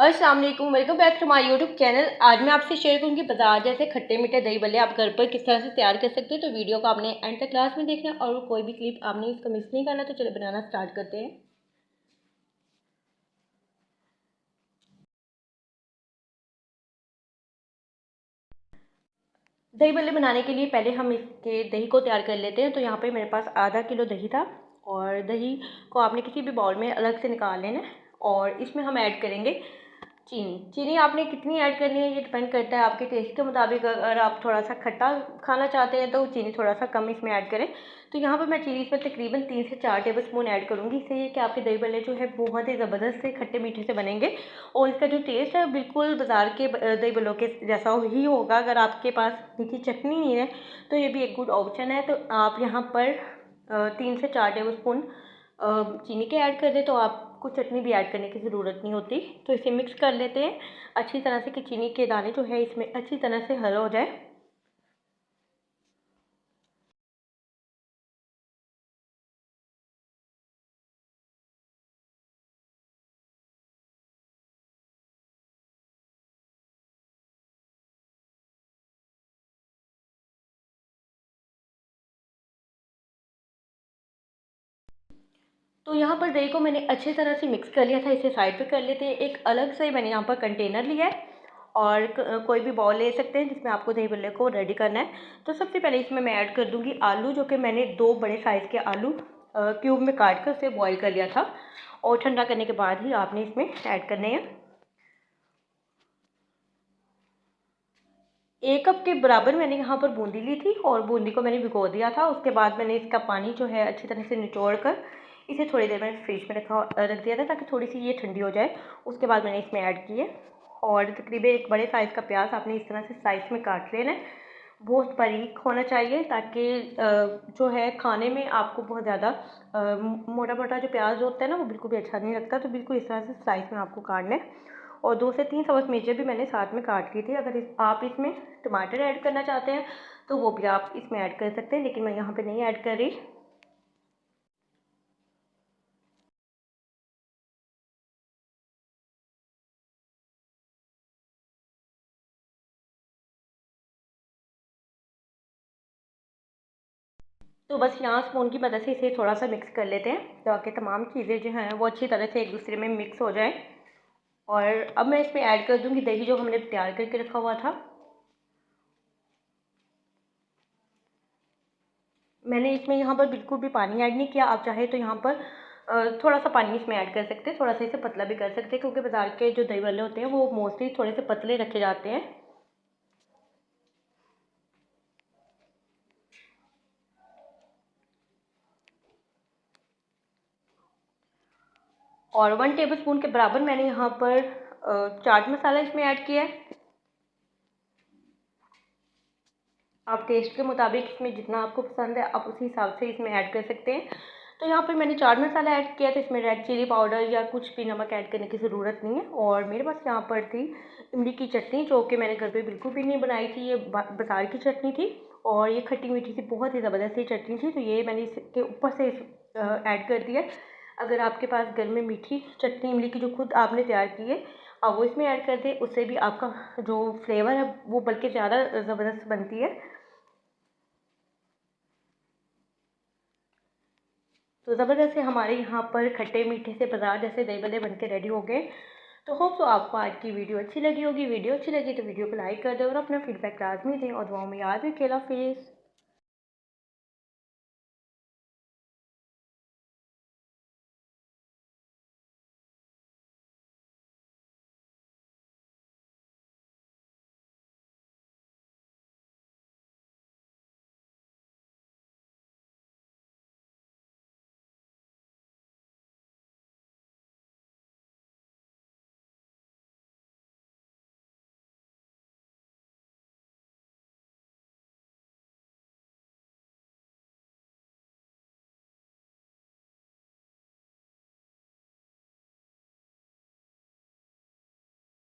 अस्सलाम वालेकुम, welcome back to my YouTube channel. आज मैं आपसे शेयर करूंगी बाजार जैसे खट्टे मीठे दही बल्ले आप घर पर किस तरह से तैयार कर सकते हैं। तो वीडियो को आपने एंड तक क्लास में देखना है और कोई भी क्लिप आपने इसको मिस नहीं करना। तो चलो बनाना स्टार्ट करते हैं। दही बल्ले बनाने के लिए पहले हम इसके दही को तैयार कर लेते हैं। तो यहाँ पे मेरे पास आधा किलो दही था और दही को आपने किसी भी बाउल में अलग से निकाल लेना है और इसमें हम ऐड करेंगे चीनी। चीनी आपने कितनी ऐड करनी है ये डिपेंड करता है आपके टेस्ट के मुताबिक। अगर आप थोड़ा सा खट्टा खाना चाहते हैं तो चीनी थोड़ा सा कम इसमें ऐड करें। तो यहाँ पर मैं चीनी इसमें तकरीबन 3 से 4 टेबल स्पून ऐड करूँगी। इससे ये कि आपके दही बल्ले जो है बहुत ही ज़बरदस्त से खट्टे मीठे से बनेंगे और इसका जो टेस्ट है बिल्कुल बाज़ार के दही बल्लों के जैसा ही होगा। अगर आपके पास मीठी चटनी नहीं है तो ये भी एक गुड ऑप्शन है। तो आप यहाँ पर 3 से 4 टेबल स्पून चीनी के ऐड कर दें तो आपको चटनी भी ऐड करने की ज़रूरत नहीं होती। तो इसे मिक्स कर लेते हैं अच्छी तरह से कि चीनी के दाने जो है इसमें अच्छी तरह से हल हो जाए। तो यहाँ पर दही को मैंने अच्छी तरह से मिक्स कर लिया था। इसे साइड पे कर लेते हैं। एक अलग से मैंने यहाँ पर कंटेनर लिया है और कोई भी बाउल ले सकते हैं जिसमें आपको दही बल्ले को रेडी करना है। तो सबसे पहले इसमें मैं ऐड कर दूँगी आलू, जो कि मैंने 2 बड़े साइज़ के आलू क्यूब में काट कर उसे बॉईल कर लिया था और ठंडा करने के बाद ही आपने इसमें ऐड करने हैं। 1 कप के बराबर मैंने यहाँ पर बूंदी ली थी और बूंदी को मैंने भिगो दिया था। उसके बाद मैंने इसका पानी जो है अच्छी तरह से निचोड़ कर इसे थोड़ी देर मैंने फ्रिज में रख दिया था ताकि थोड़ी सी ये ठंडी हो जाए। उसके बाद मैंने इसमें ऐड किए और तकरीबन एक बड़े साइज़ का प्याज आपने इस तरह से स्लाइस में काट लेना है। बहुत बारीक होना चाहिए ताकि जो है खाने में आपको बहुत ज़्यादा मोटा मोटा जो प्याज होता है ना वो बिल्कुल भी अच्छा नहीं लगता। तो बिल्कुल इस तरह से स्लाइस में आपको काटना है और 2 से 3 सब्ज़ मिर्चें भी मैंने साथ में काट ली थी। अगर आप इसमें टमाटर ऐड करना चाहते हैं तो वो भी आप इसमें ऐड कर सकते हैं, लेकिन मैं यहाँ पे नहीं ऐड कर रही। तो बस यहाँ स्पून की मदद से इसे थोड़ा सा मिक्स कर लेते हैं ताकि तमाम चीज़ें जो हैं वो अच्छी तरह से एक दूसरे में मिक्स हो जाएं। और अब मैं इसमें ऐड कर दूँगी दही जो हमने तैयार करके रखा हुआ था। मैंने इसमें यहाँ पर बिल्कुल भी पानी ऐड नहीं किया। आप चाहे तो यहाँ पर थोड़ा सा पानी इसमें ऐड कर सकते हैं, थोड़ा सा इसे पतला भी कर सकते हैं क्योंकि बाज़ार के जो दही बल्ले होते हैं वो मोस्टली थोड़े से पतले रखे जाते हैं। और 1 टेबलस्पून के बराबर मैंने यहाँ पर चाट मसाला इसमें ऐड किया है। आप टेस्ट के मुताबिक इसमें जितना आपको पसंद है आप उसी हिसाब से इसमें ऐड कर सकते हैं। तो यहाँ पर मैंने चाट मसाला ऐड किया तो इसमें रेड चिली पाउडर या कुछ भी नमक ऐड करने की ज़रूरत नहीं है। और मेरे पास यहाँ पर थी इमली की चटनी, जो कि मैंने घर पे बिल्कुल भी नहीं बनाई थी, ये बाजार की चटनी थी और ये खट्टी मीठी सी बहुत ही ज़बरदस्त चटनी थी। तो ये मैंने इसके ऊपर से ऐड कर दिया। अगर आपके पास घर में मीठी चटनी इमली की जो खुद आपने तैयार की है आप वो इसमें ऐड कर दें, उससे भी आपका जो फ्लेवर है वो बल्कि ज़्यादा ज़बरदस्त बनती है। तो ज़बरदस्त से हमारे यहाँ पर खट्टे मीठे से बाजार जैसे दही बल्ले बन के रेडी हो गए। तो होप तो आपको आज की वीडियो अच्छी लगी होगी। वीडियो अच्छी लगी तो वीडियो को लाइक कर दें और अपना फीडबैक लाजमी दें और दुआओं में याद रखें। अल्लाह हाफ़िज़।